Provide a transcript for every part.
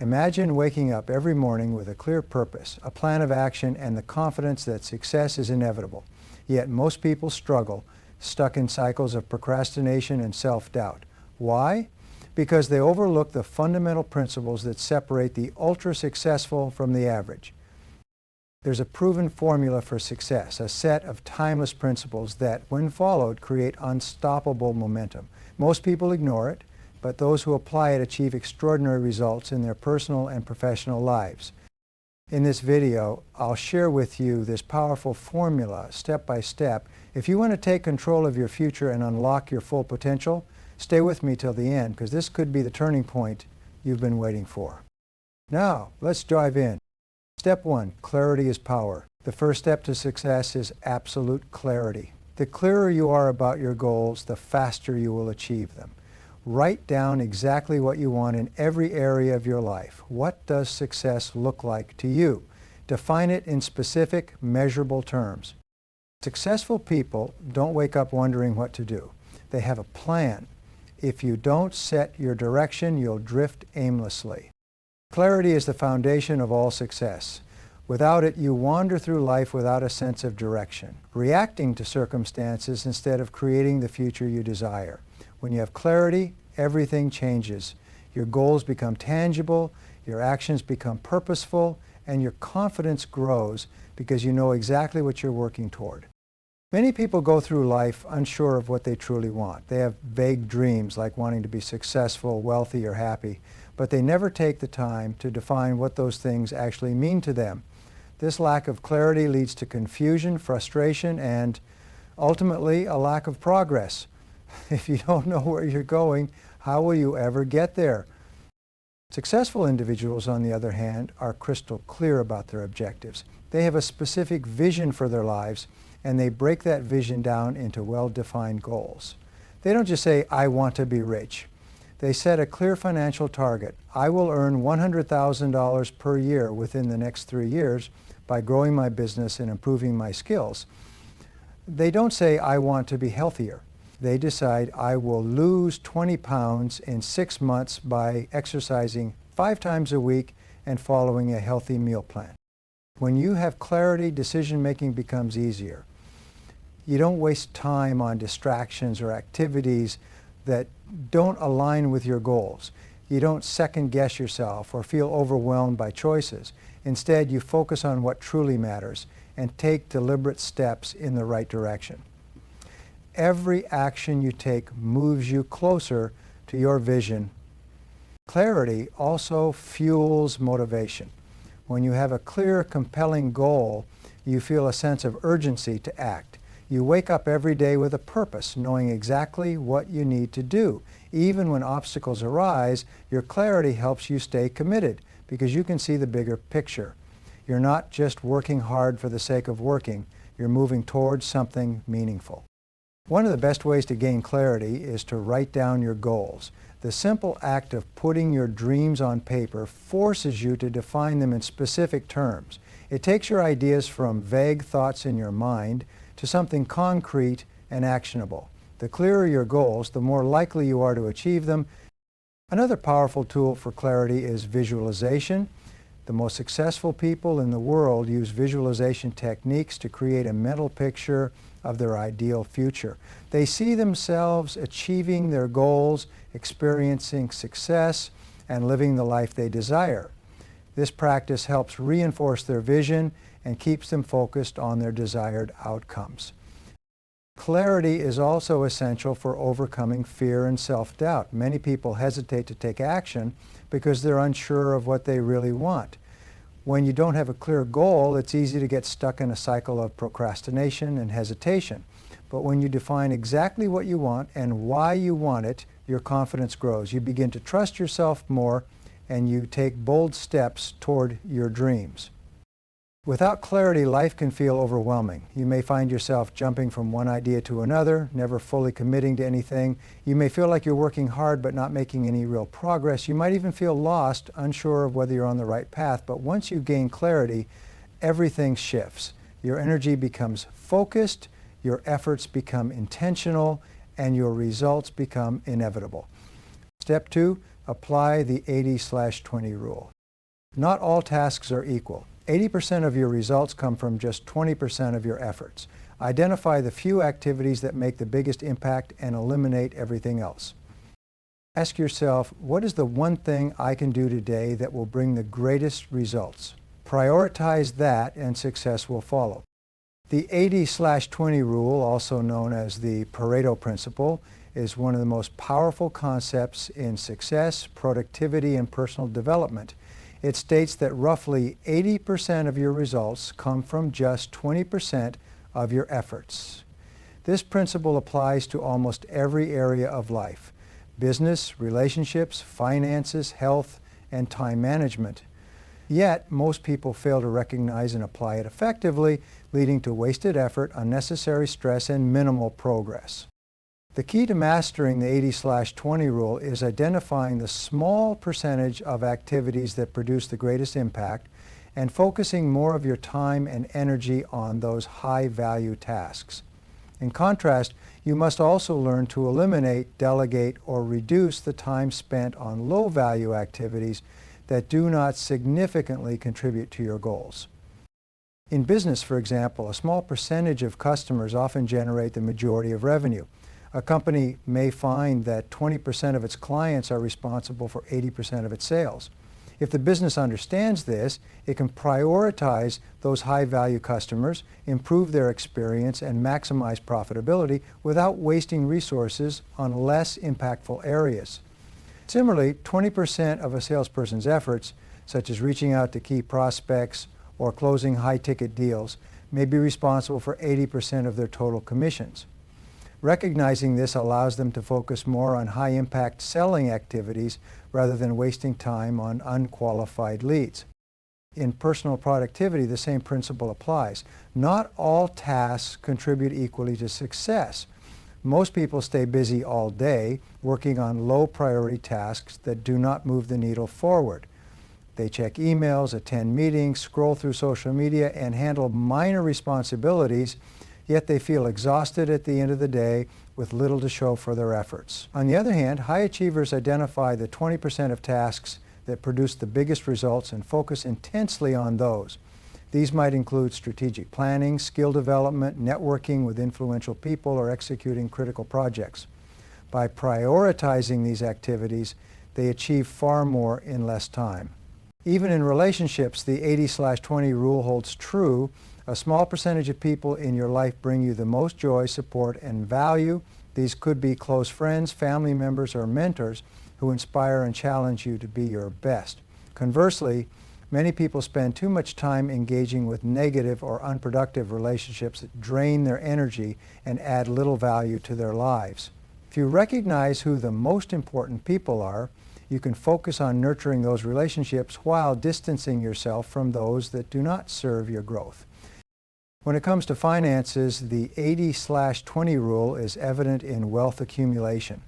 Imagine waking up every morning with a clear purpose, a plan of action, and the confidence that success is inevitable. Yet most people struggle, stuck in cycles of procrastination and self-doubt. Why? Because they overlook the fundamental principles that separate the ultra-successful from the average. There's a proven formula for success, a set of timeless principles that, when followed, create unstoppable momentum. Most people ignore it, but those who apply it achieve extraordinary results in their personal and professional lives. In this video, I'll share with you this powerful formula, step by step. If you want to take control of your future and unlock your full potential, stay with me till the end, because this could be the turning point you've been waiting for. Now, let's dive in. Step 1, clarity is power. The first step to success is absolute clarity. The clearer you are about your goals, the faster you will achieve them. Write down exactly what you want in every area of your life. What does success look like to you? Define it in specific, measurable terms. Successful people don't wake up wondering what to do. They have a plan. If you don't set your direction, you'll drift aimlessly. Clarity is the foundation of all success. Without it, you wander through life without a sense of direction, reacting to circumstances instead of creating the future you desire. When you have clarity, everything changes. Your goals become tangible, your actions become purposeful, and your confidence grows because you know exactly what you're working toward. Many people go through life unsure of what they truly want. They have vague dreams like wanting to be successful, wealthy, or happy, but they never take the time to define what those things actually mean to them. This lack of clarity leads to confusion, frustration, and ultimately a lack of progress. If you don't know where you're going, how will you ever get there? Successful individuals, on the other hand, are crystal clear about their objectives. They have a specific vision for their lives, and they break that vision down into well-defined goals. They don't just say, "I want to be rich." They set a clear financial target. I will earn $100,000 per year within the next 3 years by growing my business and improving my skills. They don't say, "I want to be healthier." They decide, "I will lose 20 pounds in 6 months by exercising 5 times a week and following a healthy meal plan." When you have clarity, decision-making becomes easier. You don't waste time on distractions or activities that don't align with your goals. You don't second-guess yourself or feel overwhelmed by choices. Instead, you focus on what truly matters and take deliberate steps in the right direction. Every action you take moves you closer to your vision. Clarity also fuels motivation. When you have a clear, compelling goal, you feel a sense of urgency to act. You wake up every day with a purpose, knowing exactly what you need to do. Even when obstacles arise, your clarity helps you stay committed because you can see the bigger picture. You're not just working hard for the sake of working. You're moving towards something meaningful. One of the best ways to gain clarity is to write down your goals. The simple act of putting your dreams on paper forces you to define them in specific terms. It takes your ideas from vague thoughts in your mind to something concrete and actionable. The clearer your goals, the more likely you are to achieve them. Another powerful tool for clarity is visualization. The most successful people in the world use visualization techniques to create a mental picture of their ideal future. They see themselves achieving their goals, experiencing success, and living the life they desire. This practice helps reinforce their vision and keeps them focused on their desired outcomes. Clarity is also essential for overcoming fear and self-doubt. Many people hesitate to take action because they're unsure of what they really want. When you don't have a clear goal, it's easy to get stuck in a cycle of procrastination and hesitation. But when you define exactly what you want and why you want it, your confidence grows. You begin to trust yourself more, and you take bold steps toward your dreams. Without clarity, life can feel overwhelming. You may find yourself jumping from one idea to another, never fully committing to anything. You may feel like you're working hard but not making any real progress. You might even feel lost, unsure of whether you're on the right path. But once you gain clarity, everything shifts. Your energy becomes focused, your efforts become intentional, and your results become inevitable. Step 2, apply the 80/20 rule. Not all tasks are equal. 80% of your results come from just 20% of your efforts. Identify the few activities that make the biggest impact and eliminate everything else. Ask yourself, what is the one thing I can do today that will bring the greatest results? Prioritize that and success will follow. The 80/20 rule, also known as the Pareto principle, is one of the most powerful concepts in success, productivity, and personal development. It states that roughly 80% of your results come from just 20% of your efforts. This principle applies to almost every area of life: business, relationships, finances, health, and time management. Yet, most people fail to recognize and apply it effectively, leading to wasted effort, unnecessary stress, and minimal progress. The key to mastering the 80/20 rule is identifying the small percentage of activities that produce the greatest impact and focusing more of your time and energy on those high-value tasks. In contrast, you must also learn to eliminate, delegate, or reduce the time spent on low-value activities that do not significantly contribute to your goals. In business, for example, a small percentage of customers often generate the majority of revenue. A company may find that 20% of its clients are responsible for 80% of its sales. If the business understands this, it can prioritize those high-value customers, improve their experience, and maximize profitability without wasting resources on less impactful areas. Similarly, 20% of a salesperson's efforts, such as reaching out to key prospects or closing high-ticket deals, may be responsible for 80% of their total commissions. Recognizing this allows them to focus more on high-impact selling activities rather than wasting time on unqualified leads. In personal productivity, the same principle applies. Not all tasks contribute equally to success. Most people stay busy all day working on low-priority tasks that do not move the needle forward. They check emails, attend meetings, scroll through social media, and handle minor responsibilities, yet they feel exhausted at the end of the day with little to show for their efforts. On the other hand, high achievers identify the 20% of tasks that produce the biggest results and focus intensely on those. These might include strategic planning, skill development, networking with influential people, or executing critical projects. By prioritizing these activities, they achieve far more in less time. Even in relationships, the 80/20 rule holds true. A small percentage of people in your life bring you the most joy, support, and value. These could be close friends, family members, or mentors who inspire and challenge you to be your best. Conversely, many people spend too much time engaging with negative or unproductive relationships that drain their energy and add little value to their lives. If you recognize who the most important people are, you can focus on nurturing those relationships while distancing yourself from those that do not serve your growth. When it comes to finances, the 80/20 rule is evident in wealth accumulation.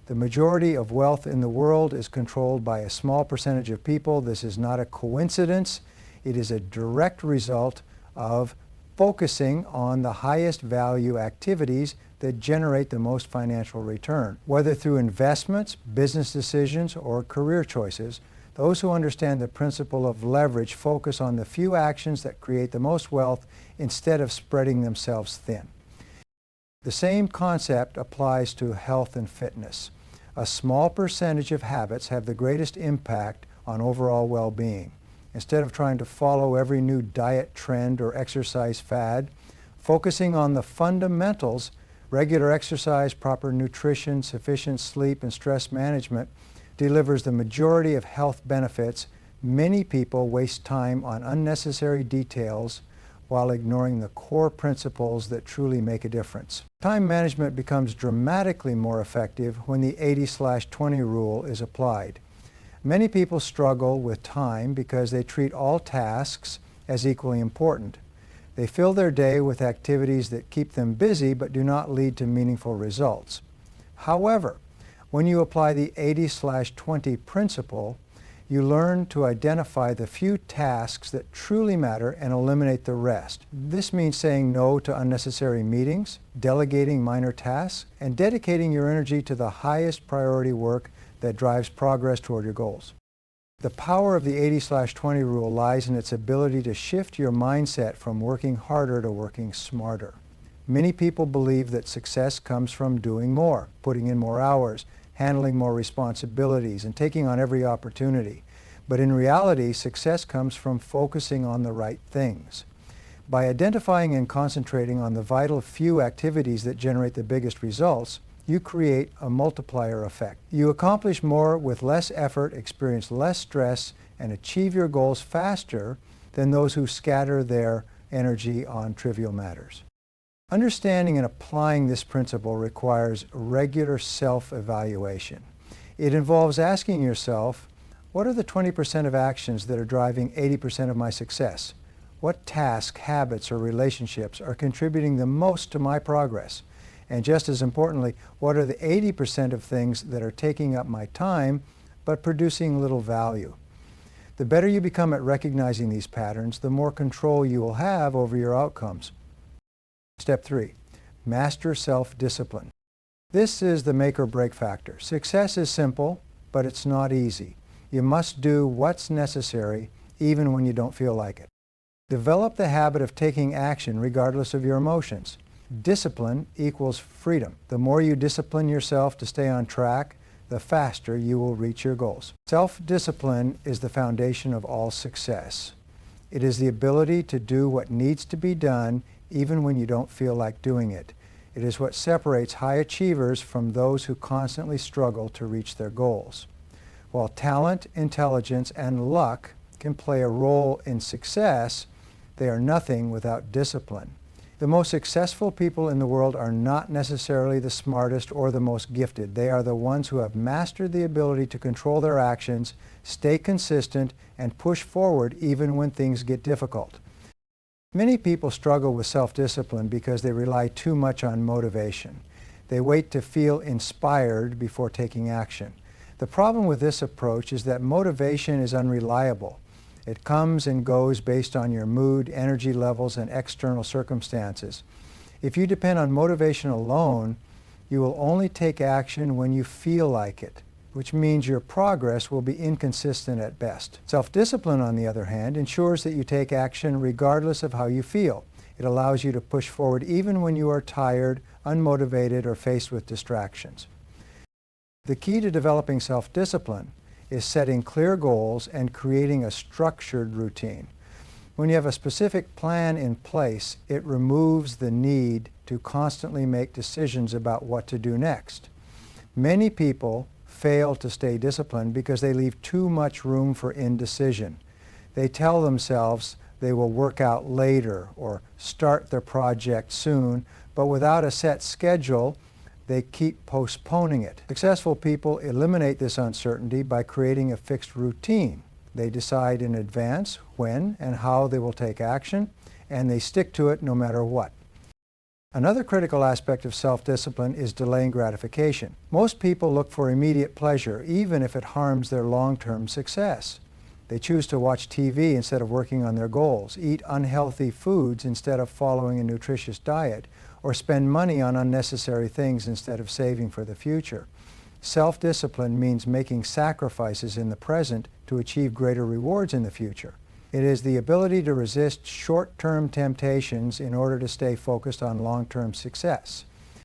The majority of wealth in the world is controlled by a small percentage of people. This is not a coincidence. It is a direct result of focusing on the highest value activities that generate the most financial return. Whether through investments, business decisions, or career choices, those who understand the principle of leverage focus on the few actions that create the most wealth instead of spreading themselves thin. The same concept applies to health and fitness. A small percentage of habits have the greatest impact on overall well-being. Instead of trying to follow every new diet trend or exercise fad, focusing on the fundamentals, regular exercise, proper nutrition, sufficient sleep, and stress management, delivers the majority of health benefits. Many people waste time on unnecessary details while ignoring the core principles that truly make a difference. Time management becomes dramatically more effective when the 80/20 rule is applied. Many people struggle with time because they treat all tasks as equally important. They fill their day with activities that keep them busy but do not lead to meaningful results. However, when you apply the 80/20 principle, you learn to identify the few tasks that truly matter and eliminate the rest. This means saying no to unnecessary meetings, delegating minor tasks, and dedicating your energy to the highest priority work that drives progress toward your goals. The power of the 80/20 rule lies in its ability to shift your mindset from working harder to working smarter. Many people believe that success comes from doing more, putting in more hours, handling more responsibilities, and taking on every opportunity. But in reality, success comes from focusing on the right things. By identifying and concentrating on the vital few activities that generate the biggest results, you create a multiplier effect. You accomplish more with less effort, experience less stress, and achieve your goals faster than those who scatter their energy on trivial matters. Understanding and applying this principle requires regular self-evaluation. It involves asking yourself, what are the 20% of actions that are driving 80% of my success? What tasks, habits, or relationships are contributing the most to my progress? And just as importantly, what are the 80% of things that are taking up my time but producing little value? The better you become at recognizing these patterns, the more control you will have over your outcomes. Step 3, master self-discipline. This is the make or break factor. Success is simple, but it's not easy. You must do what's necessary even when you don't feel like it. Develop the habit of taking action regardless of your emotions. Discipline equals freedom. The more you discipline yourself to stay on track, the faster you will reach your goals. Self-discipline is the foundation of all success. It is the ability to do what needs to be done even when you don't feel like doing it. It is what separates high achievers from those who constantly struggle to reach their goals. While talent, intelligence, and luck can play a role in success, they are nothing without discipline. The most successful people in the world are not necessarily the smartest or the most gifted. They are the ones who have mastered the ability to control their actions, stay consistent, and push forward even when things get difficult. Many people struggle with self-discipline because they rely too much on motivation. They wait to feel inspired before taking action. The problem with this approach is that motivation is unreliable. It comes and goes based on your mood, energy levels, and external circumstances. If you depend on motivation alone, you will only take action when you feel like it, which means your progress will be inconsistent at best. Self-discipline, on the other hand, ensures that you take action regardless of how you feel. It allows you to push forward even when you are tired, unmotivated, or faced with distractions. The key to developing self-discipline is setting clear goals and creating a structured routine. When you have a specific plan in place, it removes the need to constantly make decisions about what to do next. Many people fail to stay disciplined because they leave too much room for indecision. They tell themselves they will work out later or start their project soon, but without a set schedule, they keep postponing it. Successful people eliminate this uncertainty by creating a fixed routine. They decide in advance when and how they will take action, and they stick to it no matter what. Another critical aspect of self-discipline is delaying gratification. Most people look for immediate pleasure, even if it harms their long-term success. They choose to watch TV instead of working on their goals, eat unhealthy foods instead of following a nutritious diet, or spend money on unnecessary things instead of saving for the future. Self-discipline means making sacrifices in the present to achieve greater rewards in the future. It is the ability to resist short-term temptations in order to stay focused on long-term success.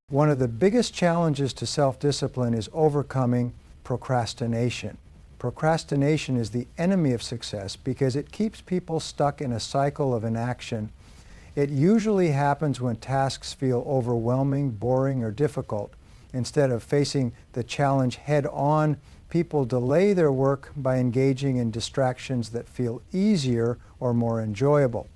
One of the biggest challenges to self-discipline is overcoming procrastination. Procrastination is the enemy of success because it keeps people stuck in a cycle of inaction. It usually happens when tasks feel overwhelming, boring, or difficult. Instead of facing the challenge head-on, people delay their work by engaging in distractions that feel easier or more enjoyable.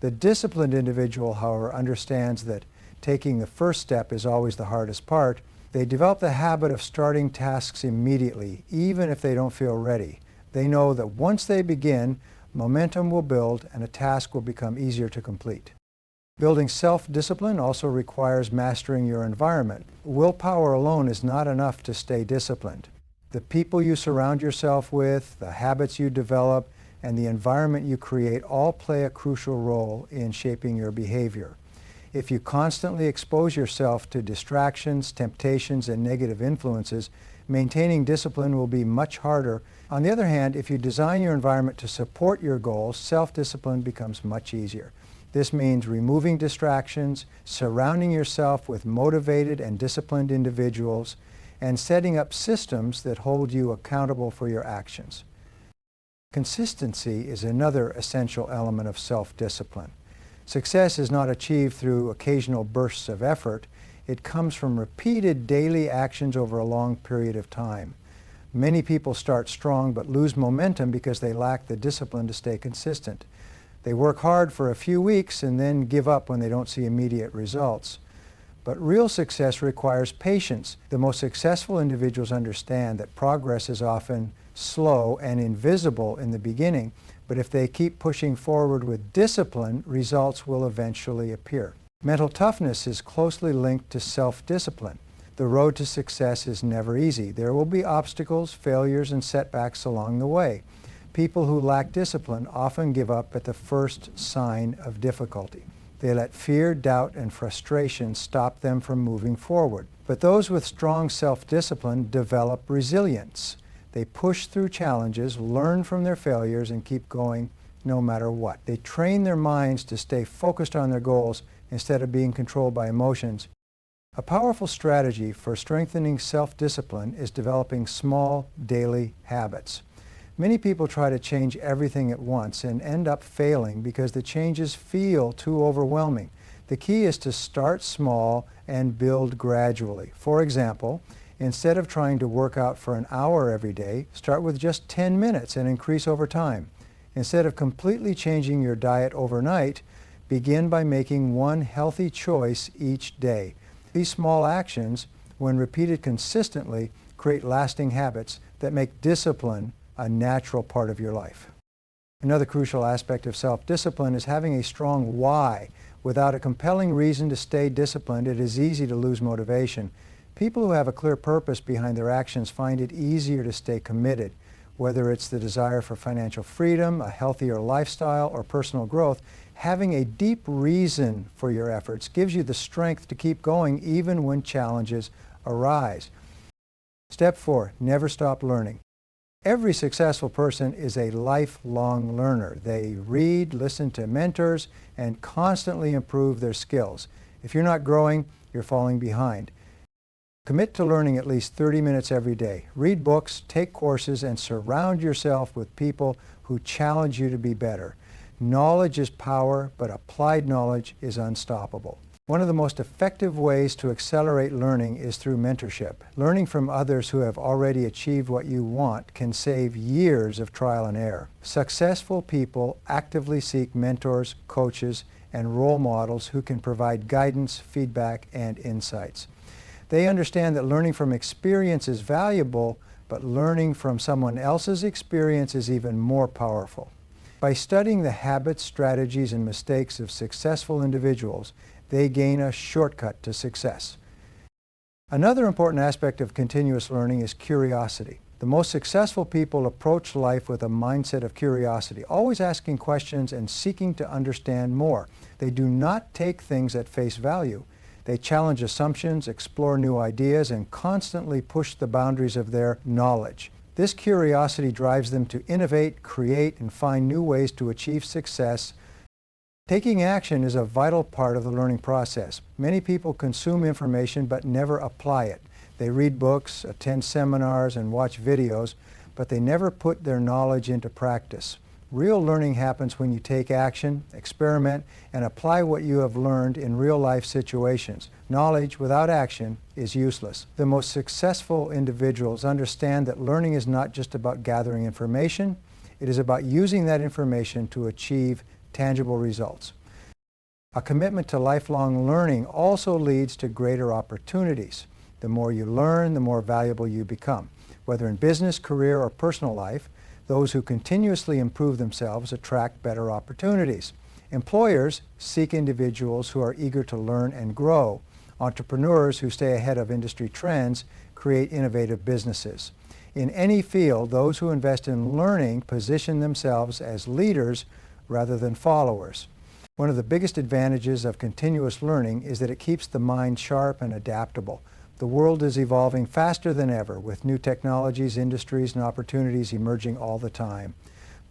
The disciplined individual, however, understands that taking the first step is always the hardest part. They develop the habit of starting tasks immediately, even if they don't feel ready. They know that once they begin, momentum will build and a task will become easier to complete. Building self-discipline also requires mastering your environment. Willpower alone is not enough to stay disciplined. The people you surround yourself with, the habits you develop, and the environment you create all play a crucial role in shaping your behavior. If you constantly expose yourself to distractions, temptations, and negative influences, Maintaining discipline will be much harder. On the other hand, if you design your environment to support your goals, self-discipline becomes much easier. This means removing distractions, surrounding yourself with motivated and disciplined individuals, and setting up systems that hold you accountable for your actions. Consistency is another essential element of self-discipline. Success is not achieved through occasional bursts of effort. It comes from repeated daily actions over a long period of time. Many people start strong but lose momentum because they lack the discipline to stay consistent. They work hard for a few weeks and then give up when they don't see immediate results. But real success requires patience. The most successful individuals understand that progress is often slow and invisible in the beginning, but if they keep pushing forward with discipline, results will eventually appear. Mental toughness is closely linked to self-discipline. The road to success is never easy. There will be obstacles, failures, and setbacks along the way. People who lack discipline often give up at the first sign of difficulty. They let fear, doubt, and frustration stop them from moving forward. But those with strong self-discipline develop resilience. They push through challenges, learn from their failures, and keep going no matter what. They train their minds to stay focused on their goals instead of being controlled by emotions. A powerful strategy for strengthening self-discipline is developing small daily habits. Many people try to change everything at once and end up failing because the changes feel too overwhelming. The key is to start small and build gradually. For example, instead of trying to work out for an hour every day, start with just 10 minutes and increase over time. Instead of completely changing your diet overnight, begin by making one healthy choice each day. These small actions, when repeated consistently, create lasting habits that make discipline a natural part of your life. Another crucial aspect of self-discipline is having a strong why. Without a compelling reason to stay disciplined, it is easy to lose motivation. People who have a clear purpose behind their actions find it easier to stay committed. Whether it's the desire for financial freedom, a healthier lifestyle, or personal growth, having a deep reason for your efforts gives you the strength to keep going even when challenges arise. Step 4, never stop learning. Every successful person is a lifelong learner. They read, listen to mentors, and constantly improve their skills. If you're not growing, you're falling behind. Commit to learning at least 30 minutes every day. Read books, take courses, and surround yourself with people who challenge you to be better. Knowledge is power, but applied knowledge is unstoppable. One of the most effective ways to accelerate learning is through mentorship. Learning from others who have already achieved what you want can save years of trial and error. Successful people actively seek mentors, coaches, and role models who can provide guidance, feedback, and insights. They understand that learning from experience is valuable, but learning from someone else's experience is even more powerful. By studying the habits, strategies, and mistakes of successful individuals, they gain a shortcut to success. Another important aspect of continuous learning is curiosity. The most successful people approach life with a mindset of curiosity, always asking questions and seeking to understand more. They do not take things at face value. They challenge assumptions, explore new ideas, and constantly push the boundaries of their knowledge. This curiosity drives them to innovate, create, and find new ways to achieve success. Taking action is a vital part of the learning process. Many people consume information but never apply it. They read books, attend seminars, and watch videos, but they never put their knowledge into practice. Real learning happens when you take action, experiment, and apply what you have learned in real-life situations. Knowledge without action is useless. The most successful individuals understand that learning is not just about gathering information. It is about using that information to achieve tangible results. A commitment to lifelong learning also leads to greater opportunities. The more you learn, the more valuable you become. Whether in business, career, or personal life, those who continuously improve themselves attract better opportunities. Employers seek individuals who are eager to learn and grow. Entrepreneurs who stay ahead of industry trends create innovative businesses. In any field, those who invest in learning position themselves as leaders rather than followers. One of the biggest advantages of continuous learning is that it keeps the mind sharp and adaptable. The world is evolving faster than ever, with new technologies, industries, and opportunities emerging all the time.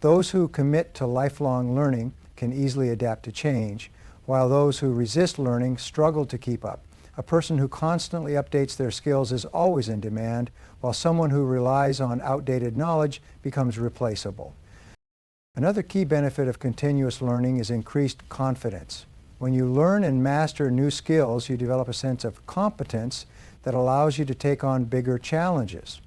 Those who commit to lifelong learning can easily adapt to change, while those who resist learning struggle to keep up. A person who constantly updates their skills is always in demand, while someone who relies on outdated knowledge becomes replaceable. Another key benefit of continuous learning is increased confidence. When you learn and master new skills, you develop a sense of competence that allows you to take on bigger challenges.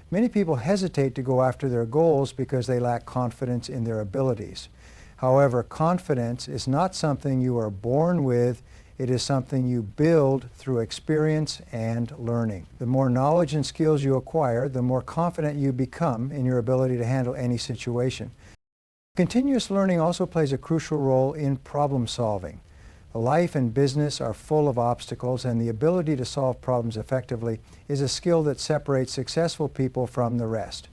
Many people hesitate to go after their goals because they lack confidence in their abilities. However, confidence is not something you are born with. It is something you build through experience and learning. The more knowledge and skills you acquire, the more confident you become in your ability to handle any situation. Continuous learning also plays a crucial role in problem solving. Life and business are full of obstacles, and the ability to solve problems effectively is a skill that separates successful people from the rest.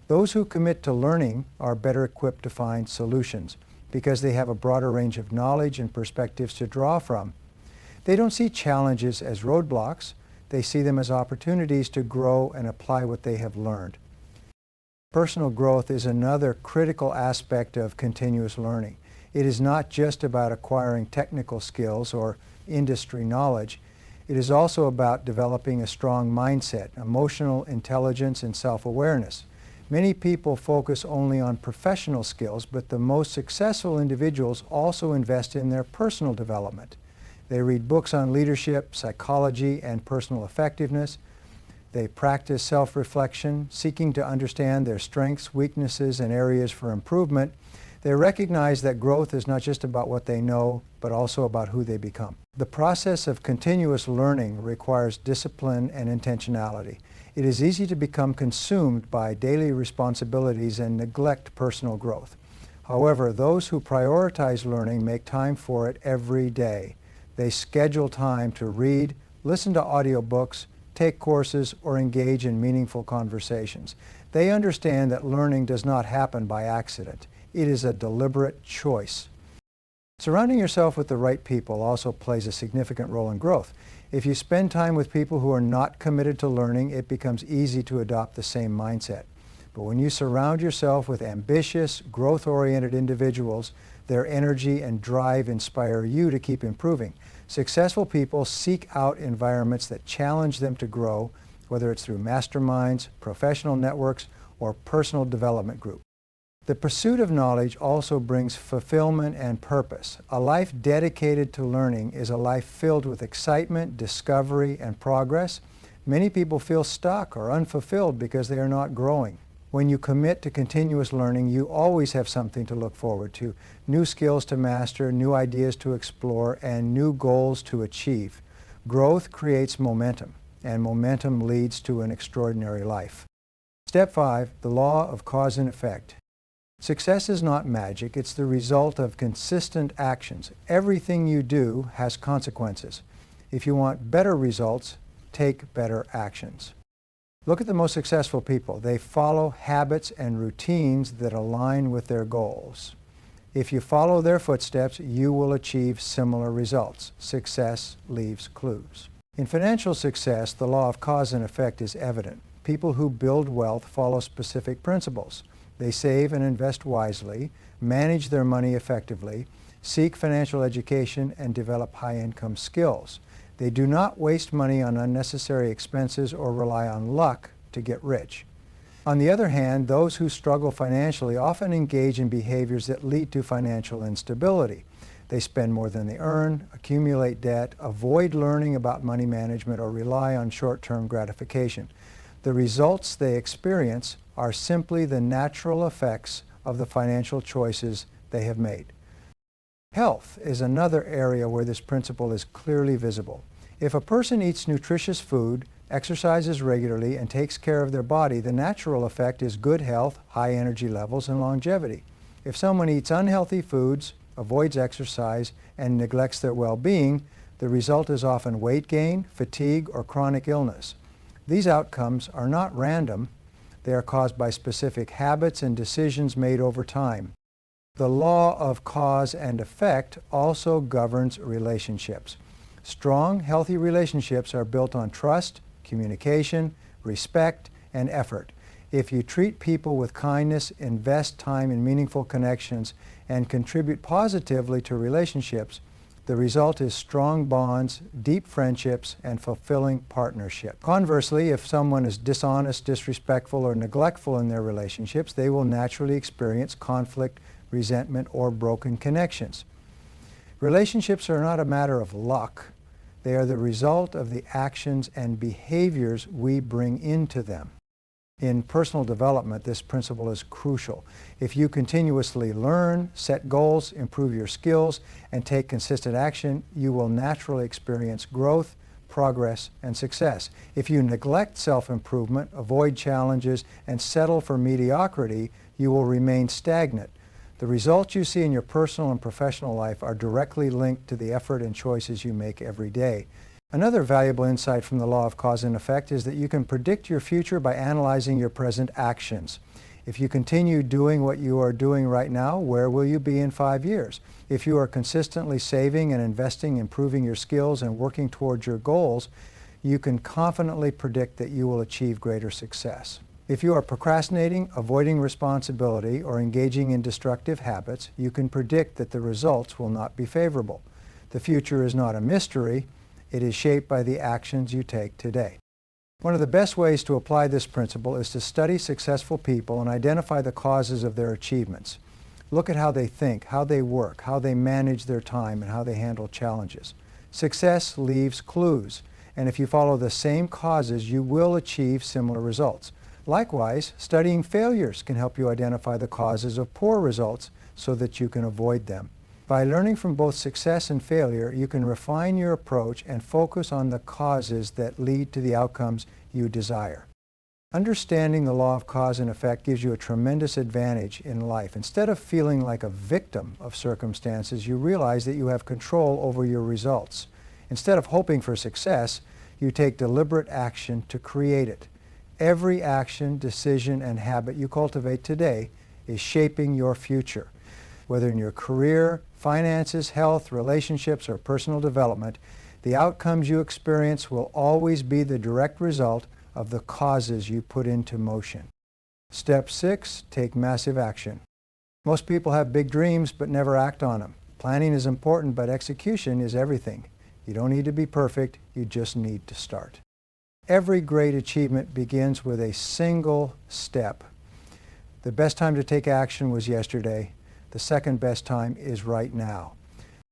Those who commit to learning are better equipped to find solutions because they have a broader range of knowledge and perspectives to draw from. They don't see challenges as roadblocks. They see them as opportunities to grow and apply what they have learned. Personal growth is another critical aspect of continuous learning. It is not just about acquiring technical skills or industry knowledge. It is also about developing a strong mindset, emotional intelligence, and self-awareness. Many people focus only on professional skills, but the most successful individuals also invest in their personal development. They read books on leadership, psychology, and personal effectiveness. They practice self-reflection, seeking to understand their strengths, weaknesses, and areas for improvement. They recognize that growth is not just about what they know, but also about who they become. The process of continuous learning requires discipline and intentionality. It is easy to become consumed by daily responsibilities and neglect personal growth. However, those who prioritize learning make time for it every day. They schedule time to read, listen to audiobooks, take courses, or engage in meaningful conversations. They understand that learning does not happen by accident. It is a deliberate choice. Surrounding yourself with the right people also plays a significant role in growth. If you spend time with people who are not committed to learning, it becomes easy to adopt the same mindset. But when you surround yourself with ambitious, growth-oriented individuals, their energy and drive inspire you to keep improving. Successful people seek out environments that challenge them to grow, whether it's through masterminds, professional networks, or personal development groups. The pursuit of knowledge also brings fulfillment and purpose. A life dedicated to learning is a life filled with excitement, discovery, and progress. Many people feel stuck or unfulfilled because they are not growing. When you commit to continuous learning, you always have something to look forward to, new skills to master, new ideas to explore, and new goals to achieve. Growth creates momentum, and momentum leads to an extraordinary life. Step 5, the law of cause and effect. Success is not magic. It's the result of consistent actions. Everything you do has consequences. If you want better results, take better actions. Look at the most successful people. They follow habits and routines that align with their goals. If you follow their footsteps, you will achieve similar results. Success leaves clues. In financial success, the law of cause and effect is evident. People who build wealth follow specific principles. They save and invest wisely, manage their money effectively, seek financial education, and develop high-income skills. They do not waste money on unnecessary expenses or rely on luck to get rich. On the other hand, those who struggle financially often engage in behaviors that lead to financial instability. They spend more than they earn, accumulate debt, avoid learning about money management, or rely on short-term gratification. The results they experience are simply the natural effects of the financial choices they have made. Health is another area where this principle is clearly visible. If a person eats nutritious food, exercises regularly, and takes care of their body, the natural effect is good health, high energy levels, and longevity. If someone eats unhealthy foods, avoids exercise, and neglects their well-being, the result is often weight gain, fatigue, or chronic illness. These outcomes are not random. They are caused by specific habits and decisions made over time. The law of cause and effect also governs relationships. Strong, healthy relationships are built on trust, communication, respect, and effort. If you treat people with kindness, invest time in meaningful connections, and contribute positively to relationships, the result is strong bonds, deep friendships, and fulfilling partnership. Conversely, if someone is dishonest, disrespectful, or neglectful in their relationships, they will naturally experience conflict, resentment, or broken connections. Relationships are not a matter of luck. They are the result of the actions and behaviors we bring into them. In personal development, this principle is crucial. If you continuously learn, set goals, improve your skills, and take consistent action, you will naturally experience growth, progress, and success. If you neglect self-improvement, avoid challenges, and settle for mediocrity, you will remain stagnant. The results you see in your personal and professional life are directly linked to the effort and choices you make every day. Another valuable insight from the law of cause and effect is that you can predict your future by analyzing your present actions. If you continue doing what you are doing right now, where will you be in 5 years? If you are consistently saving and investing, improving your skills, and working towards your goals, you can confidently predict that you will achieve greater success. If you are procrastinating, avoiding responsibility, or engaging in destructive habits, you can predict that the results will not be favorable. The future is not a mystery. It is shaped by the actions you take today. One of the best ways to apply this principle is to study successful people and identify the causes of their achievements. Look at how they think, how they work, how they manage their time, and how they handle challenges. Success leaves clues, and if you follow the same causes, you will achieve similar results. Likewise, studying failures can help you identify the causes of poor results so that you can avoid them. By learning from both success and failure, you can refine your approach and focus on the causes that lead to the outcomes you desire. Understanding the law of cause and effect gives you a tremendous advantage in life. Instead of feeling like a victim of circumstances, you realize that you have control over your results. Instead of hoping for success, you take deliberate action to create it. Every action, decision, and habit you cultivate today is shaping your future. Whether in your career, finances, health, relationships, or personal development, the outcomes you experience will always be the direct result of the causes you put into motion. Step 6, take massive action. Most people have big dreams but never act on them. Planning is important, but execution is everything. You don't need to be perfect, you just need to start. Every great achievement begins with a single step. The best time to take action was yesterday. The second best time is right now.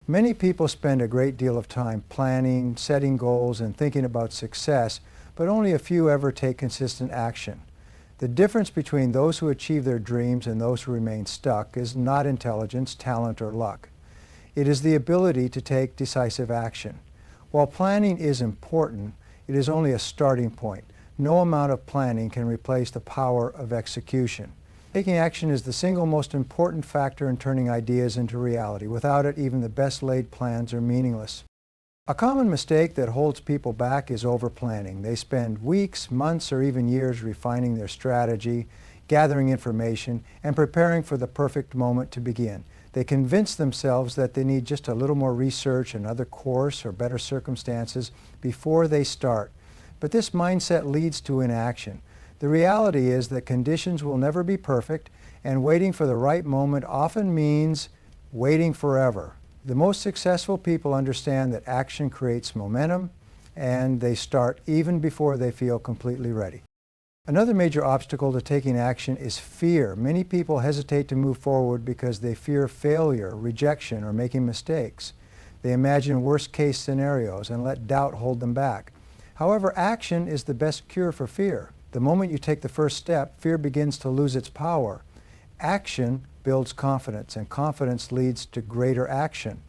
Many people spend a great deal of time planning, setting goals, and thinking about success, but only a few ever take consistent action. The difference between those who achieve their dreams and those who remain stuck is not intelligence, talent, or luck. It is the ability to take decisive action. While planning is important, it is only a starting point. No amount of planning can replace the power of execution. Taking action is the single most important factor in turning ideas into reality. Without it, even the best laid plans are meaningless. A common mistake that holds people back is over-planning. They spend weeks, months, or even years refining their strategy, gathering information, and preparing for the perfect moment to begin. They convince themselves that they need just a little more research, another course, or better circumstances before they start. But this mindset leads to inaction. The reality is that conditions will never be perfect, and waiting for the right moment often means waiting forever. The most successful people understand that action creates momentum, and they start even before they feel completely ready. Another major obstacle to taking action is fear. Many people hesitate to move forward because they fear failure, rejection, or making mistakes. They imagine worst-case scenarios and let doubt hold them back. However, action is the best cure for fear. The moment you take the first step, fear begins to lose its power. Action builds confidence, and confidence leads to greater action.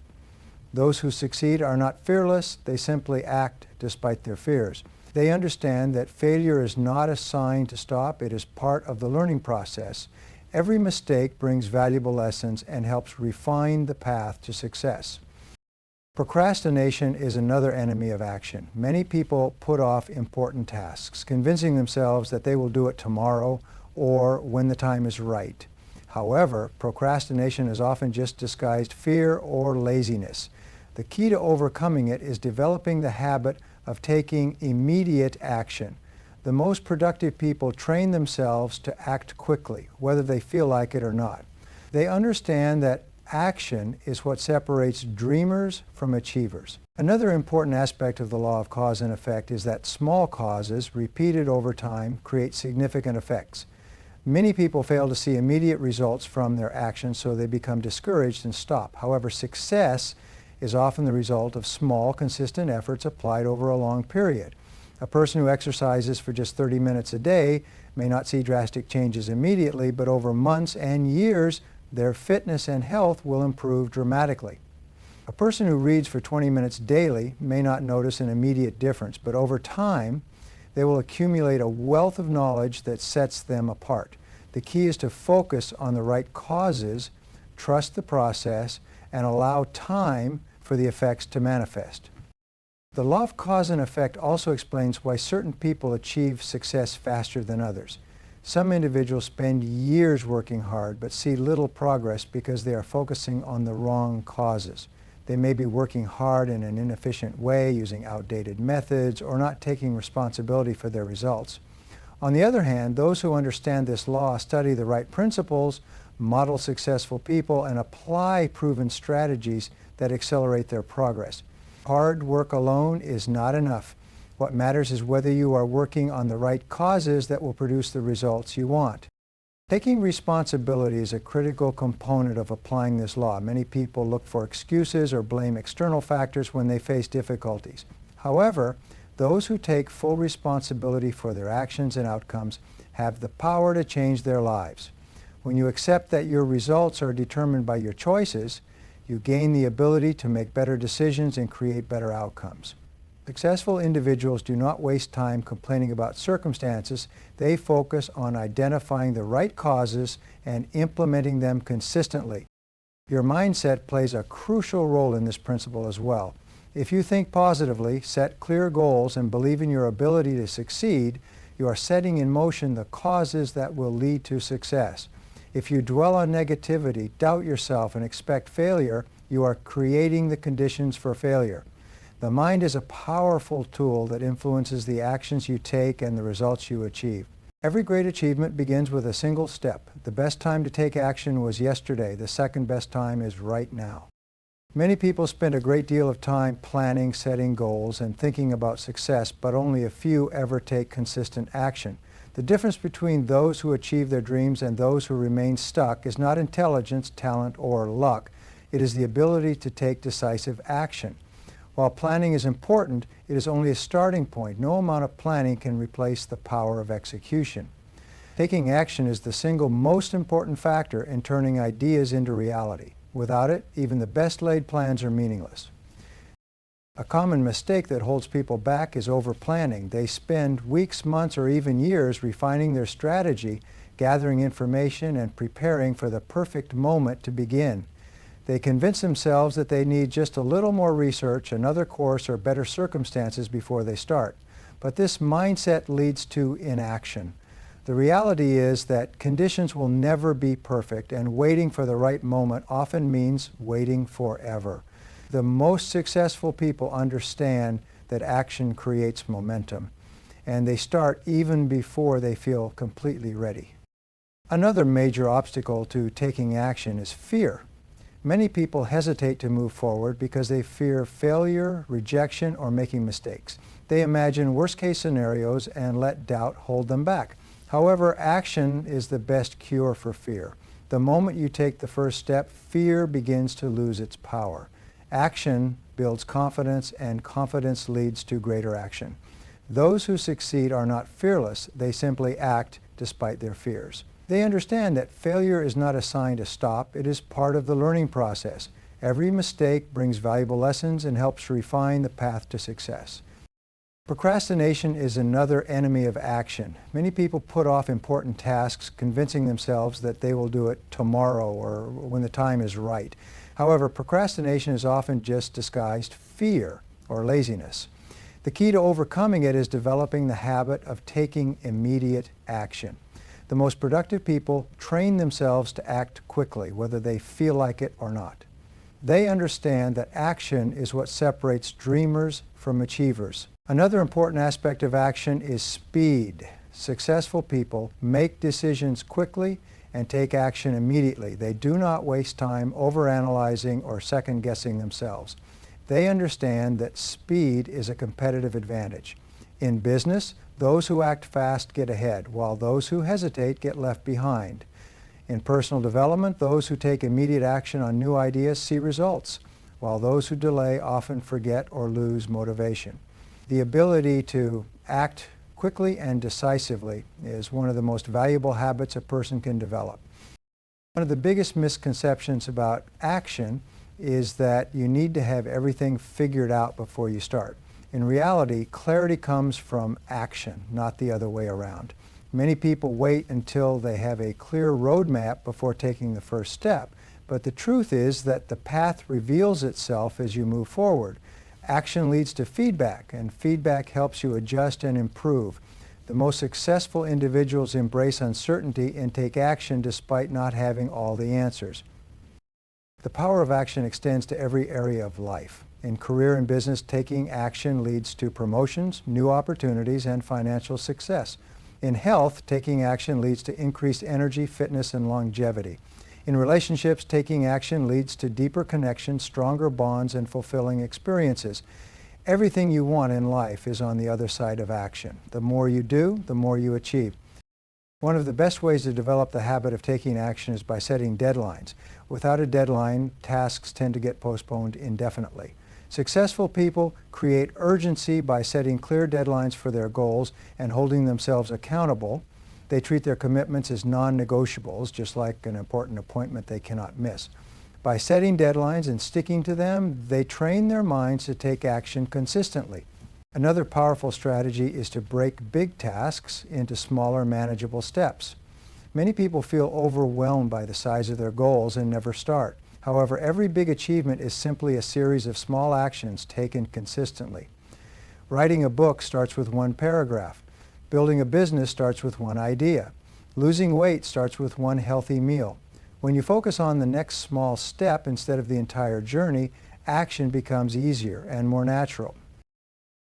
Those who succeed are not fearless, they simply act despite their fears. They understand that failure is not a sign to stop, it is part of the learning process. Every mistake brings valuable lessons and helps refine the path to success. Procrastination is another enemy of action. Many people put off important tasks, convincing themselves that they will do it tomorrow or when the time is right. However, procrastination is often just disguised fear or laziness. The key to overcoming it is developing the habit of taking immediate action. The most productive people train themselves to act quickly, whether they feel like it or not. They understand that action is what separates dreamers from achievers. Another important aspect of the law of cause and effect is that small causes, repeated over time, create significant effects. Many people fail to see immediate results from their actions, so they become discouraged and stop. However, success is often the result of small, consistent efforts applied over a long period. A person who exercises for just 30 minutes a day may not see drastic changes immediately, but over months and years, their fitness and health will improve dramatically. A person who reads for 20 minutes daily may not notice an immediate difference, but over time, they will accumulate a wealth of knowledge that sets them apart. The key is to focus on the right causes, trust the process, and allow time for the effects to manifest. The law of cause and effect also explains why certain people achieve success faster than others. Some individuals spend years working hard but see little progress because they are focusing on the wrong causes. They may be working hard in an inefficient way, using outdated methods, or not taking responsibility for their results. On the other hand, those who understand this law study the right principles, model successful people, and apply proven strategies that accelerate their progress. Hard work alone is not enough. What matters is whether you are working on the right causes that will produce the results you want. Taking responsibility is a critical component of applying this law. Many people look for excuses or blame external factors when they face difficulties. However, those who take full responsibility for their actions and outcomes have the power to change their lives. When you accept that your results are determined by your choices, you gain the ability to make better decisions and create better outcomes. Successful individuals do not waste time complaining about circumstances. They focus on identifying the right causes and implementing them consistently. Your mindset plays a crucial role in this principle as well. If you think positively, set clear goals, and believe in your ability to succeed, you are setting in motion the causes that will lead to success. If you dwell on negativity, doubt yourself, and expect failure, you are creating the conditions for failure. The mind is a powerful tool that influences the actions you take and the results you achieve. Every great achievement begins with a single step. The best time to take action was yesterday. The second best time is right now. Many people spend a great deal of time planning, setting goals, and thinking about success, but only a few ever take consistent action. The difference between those who achieve their dreams and those who remain stuck is not intelligence, talent, or luck. It is the ability to take decisive action. While planning is important, it is only a starting point. No amount of planning can replace the power of execution. Taking action is the single most important factor in turning ideas into reality. Without it, even the best laid plans are meaningless. A common mistake that holds people back is over-planning. They spend weeks, months, or even years refining their strategy, gathering information, and preparing for the perfect moment to begin. They convince themselves that they need just a little more research, another course, or better circumstances before they start. But this mindset leads to inaction. The reality is that conditions will never be perfect, and waiting for the right moment often means waiting forever. The most successful people understand that action creates momentum, and they start even before they feel completely ready. Another major obstacle to taking action is fear. Many people hesitate to move forward because they fear failure, rejection, or making mistakes. They imagine worst-case scenarios and let doubt hold them back. However, action is the best cure for fear. The moment you take the first step, fear begins to lose its power. Action builds confidence, and confidence leads to greater action. Those who succeed are not fearless. They simply act despite their fears. They understand that failure is not a sign to stop. It is part of the learning process. Every mistake brings valuable lessons and helps refine the path to success. Procrastination is another enemy of action. Many people put off important tasks, convincing themselves that they will do it tomorrow or when the time is right. However, procrastination is often just disguised fear or laziness. The key to overcoming it is developing the habit of taking immediate action. The most productive people train themselves to act quickly, whether they feel like it or not. They understand that action is what separates dreamers from achievers. Another important aspect of action is speed. Successful people make decisions quickly and take action immediately. They do not waste time overanalyzing or second-guessing themselves. They understand that speed is a competitive advantage. In business, those who act fast get ahead, while those who hesitate get left behind. In personal development, those who take immediate action on new ideas see results, while those who delay often forget or lose motivation. The ability to act quickly and decisively is one of the most valuable habits a person can develop. One of the biggest misconceptions about action is that you need to have everything figured out before you start. In reality, clarity comes from action, not the other way around. Many people wait until they have a clear roadmap before taking the first step, but the truth is that the path reveals itself as you move forward. Action leads to feedback, and feedback helps you adjust and improve. The most successful individuals embrace uncertainty and take action despite not having all the answers. The power of action extends to every area of life. In career and business, taking action leads to promotions, new opportunities, and financial success. In health, taking action leads to increased energy, fitness, and longevity. In relationships, taking action leads to deeper connections, stronger bonds, and fulfilling experiences. Everything you want in life is on the other side of action. The more you do, the more you achieve. One of the best ways to develop the habit of taking action is by setting deadlines. Without a deadline, tasks tend to get postponed indefinitely. Successful people create urgency by setting clear deadlines for their goals and holding themselves accountable. They treat their commitments as non-negotiables, just like an important appointment they cannot miss. By setting deadlines and sticking to them, they train their minds to take action consistently. Another powerful strategy is to break big tasks into smaller, manageable steps. Many people feel overwhelmed by the size of their goals and never start. However, every big achievement is simply a series of small actions taken consistently. Writing a book starts with one paragraph. Building a business starts with one idea. Losing weight starts with one healthy meal. When you focus on the next small step instead of the entire journey, action becomes easier and more natural.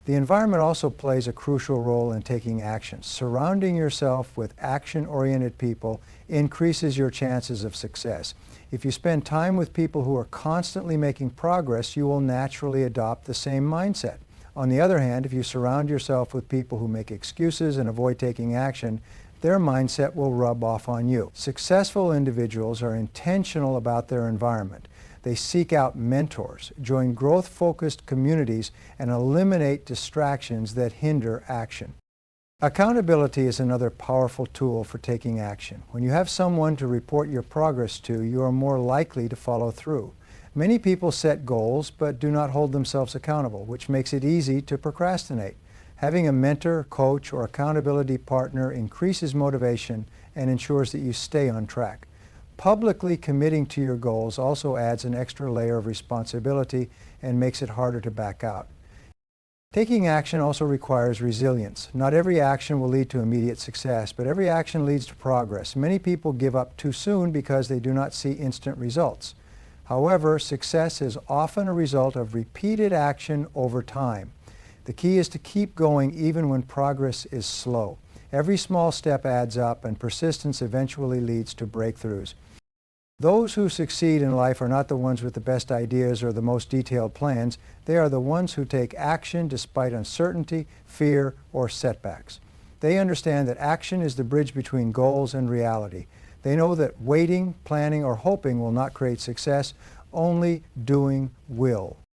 The environment also plays a crucial role in taking action. Surrounding yourself with action-oriented people increases your chances of success. If you spend time with people who are constantly making progress, you will naturally adopt the same mindset. On the other hand, if you surround yourself with people who make excuses and avoid taking action, their mindset will rub off on you. Successful individuals are intentional about their environment. They seek out mentors, join growth-focused communities, and eliminate distractions that hinder action. Accountability is another powerful tool for taking action. When you have someone to report your progress to, you are more likely to follow through. Many people set goals but do not hold themselves accountable, which makes it easy to procrastinate. Having a mentor, coach, or accountability partner increases motivation and ensures that you stay on track. Publicly committing to your goals also adds an extra layer of responsibility and makes it harder to back out. Taking action also requires resilience. Not every action will lead to immediate success, but every action leads to progress. Many people give up too soon because they do not see instant results. However, success is often a result of repeated action over time. The key is to keep going even when progress is slow. Every small step adds up, and persistence eventually leads to breakthroughs. Those who succeed in life are not the ones with the best ideas or the most detailed plans. They are the ones who take action despite uncertainty, fear, or setbacks. They understand that action is the bridge between goals and reality. They know that waiting, planning, or hoping will not create success. Only doing will.